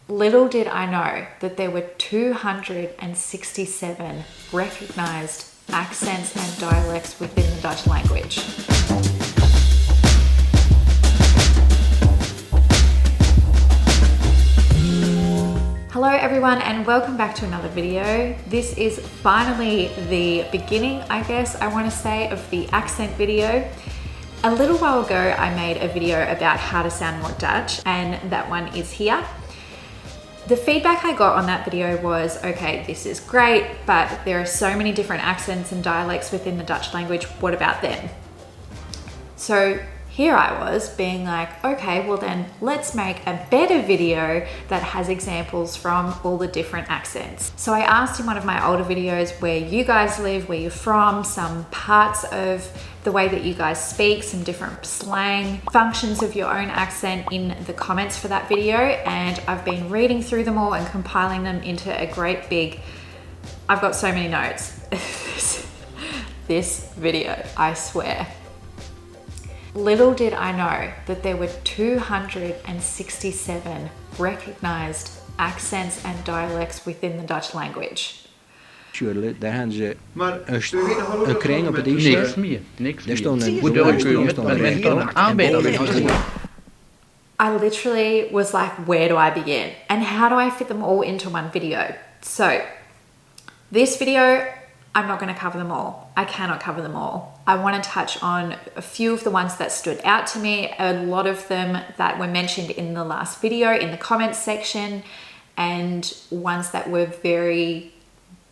Little did I know that there were 267 recognized accents and dialects within the Dutch language. Hello everyone and welcome back to another video. This is finally the beginning, I guess I want to say, of the accent video. A little while ago I made a video about how to sound more Dutch, and that one is here. The feedback I got on that video was, okay, this is great, but there are so many different accents and dialects within the Dutch language. What about them? So here I was being like, okay, well then let's make a better video that has examples from all the different accents. So I asked in one of my older videos where you guys live, where you're from, some parts of the way that you guys speak, some different slang, functions of your own accent in the comments for that video. And I've been reading through them all and compiling them into a great big, I've got so many notes. This video, I swear. Little did I know that there were 267 recognized accents and dialects within the Dutch language. Daar gaan ze een kring op het ijs. Niks meer. Daar stond een I literally was like, where do I begin? And how do I fit them all into one video? So this video, I'm not going to cover them all. I cannot cover them all. I want to touch on a few of the ones that stood out to me, a lot of them that were mentioned in the last video in the comments section, and ones that were very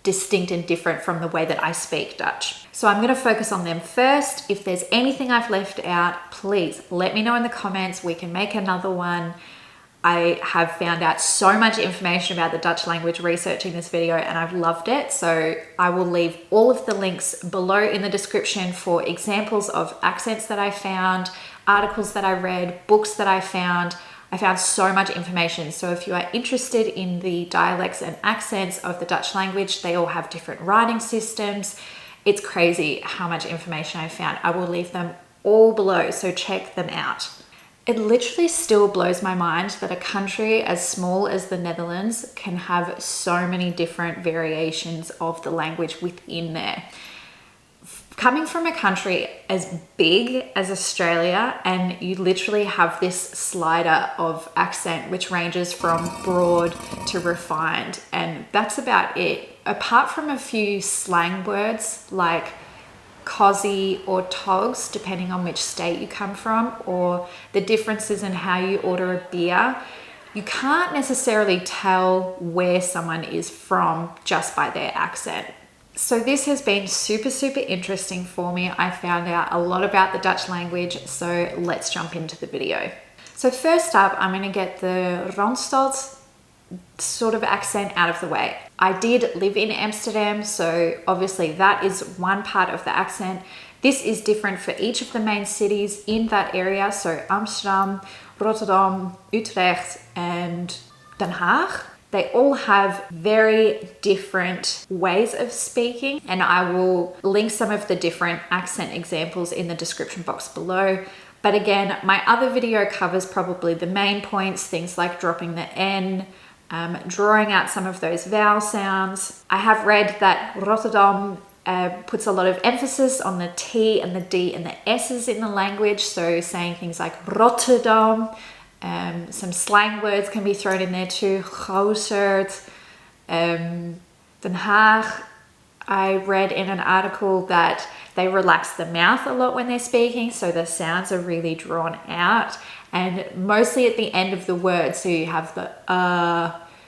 distinct and different from the way that I speak Dutch. So I'm going to focus on them first. If there's anything I've left out, please let me know in the comments. We can make another one. I have found out so much information about the Dutch language researching this video, and I've loved it. So I will leave all of the links below in the description for examples of accents that I found, articles that I read, books that I found. I found so much information. So if you are interested in the dialects and accents of the Dutch language, they all have different writing systems. It's crazy how much information I found. I will leave them all below, so check them out. It literally still blows my mind that a country as small as the Netherlands can have so many different variations of the language within there. Coming from a country as big as Australia, and you literally have this slider of accent which ranges from broad to refined, and that's about it. Apart from a few slang words like cozzy or togs, depending on which state you come from, or the differences in how you order a beer, you can't necessarily tell where someone is from just by their accent. So this has been super interesting for me. I found out a lot about the Dutch language, so let's jump into the video. So first up, I'm going to get the Randstad sort of accent out of the way. I did live in Amsterdam, so obviously that is one part of the accent. This is different for each of the main cities in that area, so Amsterdam, Rotterdam, Utrecht, and Den Haag. They all have very different ways of speaking, and I will link some of the different accent examples in the description box below. But again, my other video covers probably the main points, things like dropping the N, drawing out some of those vowel sounds. I have read that Rotterdam puts a lot of emphasis on the T and the D and the S's in the language, so saying things like Rotterdam. Some slang words can be thrown in there too. Grooterd, Den Haag. I read in an article that they relax the mouth a lot when they're speaking, so the sounds are really drawn out, and mostly at the end of the word, so you have the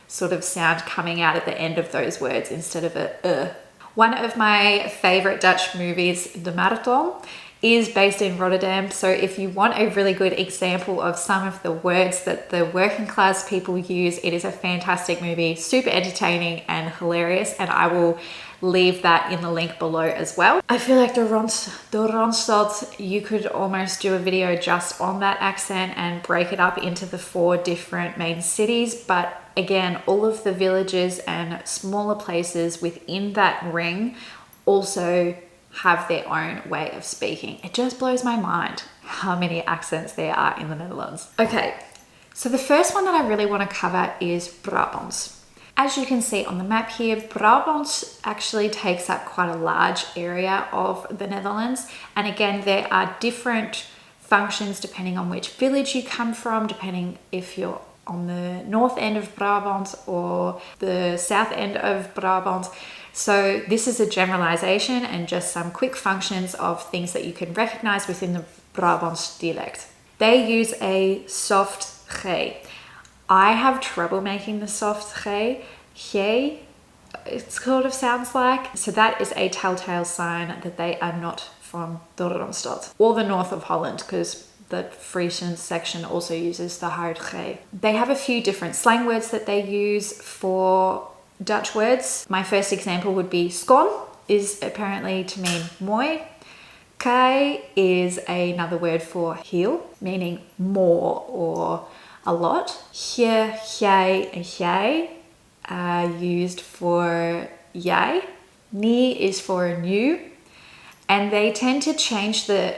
sort of sound coming out at the end of those words instead of a. One of my favorite Dutch movies, De Marathon, is based in Rotterdam. So if you want a really good example of some of the words that the working class people use, it is a fantastic movie, super entertaining and hilarious, and I will leave that in the link below as well. I feel like the Randstad, you could almost do a video just on that accent and break it up into the 4 different main cities, but again, all of the villages and smaller places within that ring also have their own way of speaking. It just blows my mind how many accents there are in the Netherlands. Okay, So the first one that I really want to cover is Brabants. As you can see on the map here, Brabants actually takes up quite a large area of the Netherlands. And again, there are different functions depending on which village you come from, depending if you're on the north end of Brabant or the south end of Brabant. So this is a generalization and just some quick functions of things that you can recognize within the Brabants dialect. They use a soft G. I have trouble making the soft G. G, it sort of sounds like. So that is a telltale sign that they are not from the Randstad or the north of Holland, because the Frisian section also uses the hard G. They have a few different slang words that they use for Dutch words. My first example would be schoon, is apparently to mean mooi. Kai is another word for heel, meaning more or a lot. Hier, jij, and jij are used for jij. Nie is for new. And they tend to change the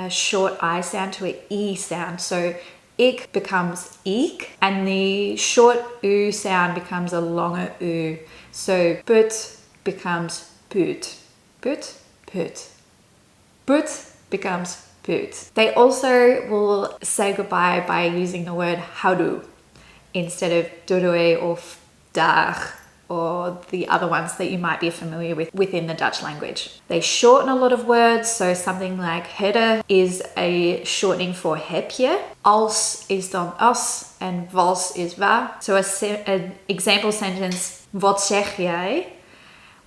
short I sound to an E sound. So ik becomes eek, and the short U sound becomes a longer U. So put becomes put. Put, put. Put becomes put. They also will say goodbye by using the word houdoe instead of dodoe or dag or the other ones that you might be familiar with within the Dutch language. They shorten a lot of words, so something like hede is a shortening for hepje. Als is dan as and was is wa. So an example sentence, wat zeg jij,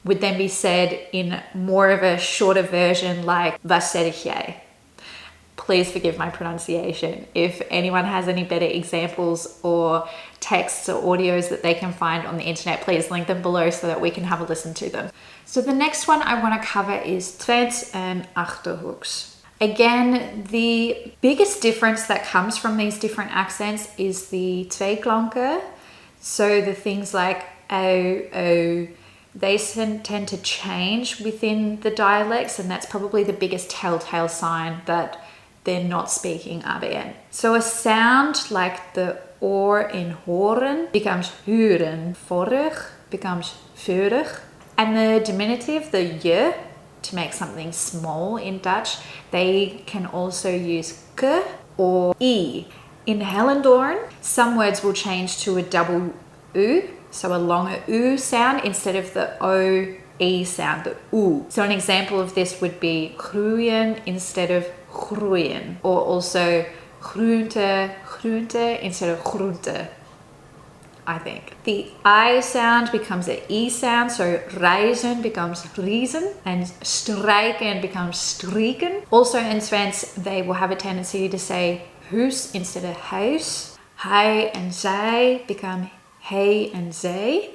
would then be said in more of a shorter version like wat zeg jij. Please forgive my pronunciation. If anyone has any better examples or texts or audios that they can find on the internet, please link them below so that we can have a listen to them. So the next one I want to cover is Twent and Achterhoeks. Again, the biggest difference that comes from these different accents is the tweeklanken. So the things like o, they tend to change within the dialects, and that's probably the biggest telltale sign that they're not speaking ABN. So a sound like the oor in horen becomes huren. Vorig becomes vurig. And the diminutive, the je, to make something small in Dutch, they can also use ke or e. In Hellendoorn, some words will change to a double u, so a longer u sound instead of the o, e sound, the u. So an example of this would be groeien instead of groeien, or also groente, groente instead of groente, I think. The I sound becomes an E sound, so reizen becomes reizen, and strijken becomes strieken. Also in Twents, they will have a tendency to say huis instead of huis. Hij and zij become hij and zij.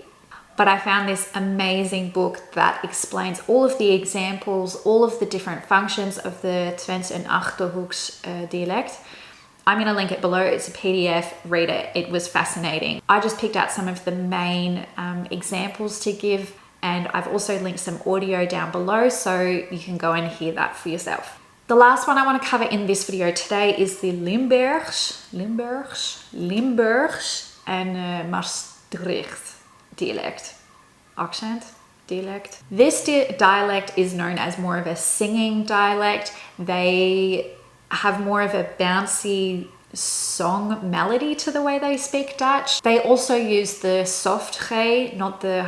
But I found this amazing book that explains all of the examples, all of the different functions of the Twent and Achterhoeks dialect. I'm going to link it below. It's a PDF. Read it. It was fascinating. I just picked out some of the main examples to give, and I've also linked some audio down below so you can go and hear that for yourself. The last one I want to cover in this video today is the Limburgs and Maastricht dialect. Accent, dialect. This dialect is known as more of a singing dialect. They have more of a bouncy song melody to the way they speak Dutch. They also use the soft G, not the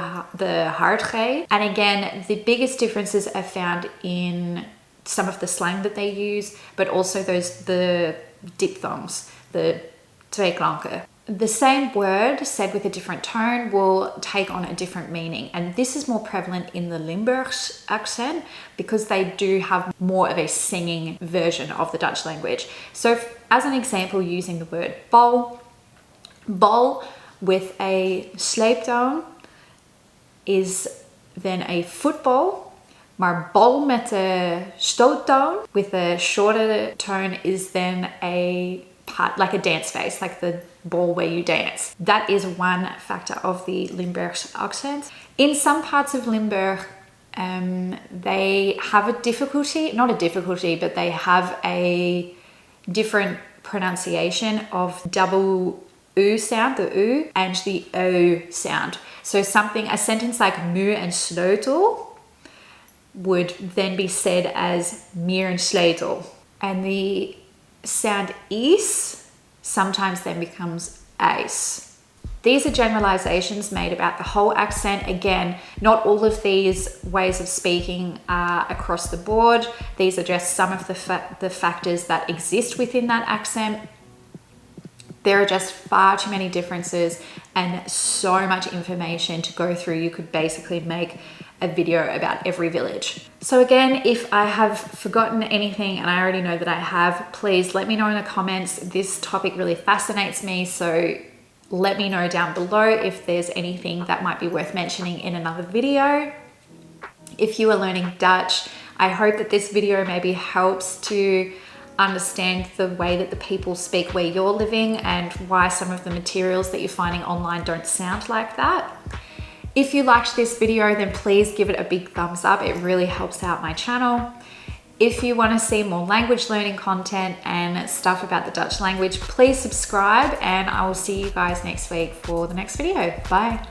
hard G. And again, the biggest differences are found in some of the slang that they use, but also the diphthongs, the tweeklanken. The same word said with a different tone will take on a different meaning, and this is more prevalent in the Limburgs accent because they do have more of a singing version of the Dutch language. So as an example, using the word bal with a sleeptoon is then a football, maar bal met de stoottoon with a shorter tone is then a part, like a dance face, like the ball where you dance. That is one factor of the Limburgs accent. In some parts of Limburg, they have a difficulty, not a difficulty, but they have a different pronunciation of double oo sound, the oo, and the o sound. So something, a sentence like muur en sleutel would then be said as muur en sleutel. And the sound is sometimes then becomes ace. These are generalizations made about the whole accent. Again, not all of these ways of speaking are across the board. These are just some of the factors that exist within that accent. There are just far too many differences and so much information to go through. You could basically make a video about every village. So again, if I have forgotten anything, and I already know that I have, please let me know in the comments. This topic really fascinates me, so let me know down below if there's anything that might be worth mentioning in another video. If you are learning Dutch, I hope that this video maybe helps to understand the way that the people speak where you're living and why some of the materials that you're finding online don't sound like that. If you liked this video, then please give it a big thumbs up. It really helps out my channel. If you want to see more language learning content and stuff about the Dutch language, please subscribe, and I will see you guys next week for the next video. Bye.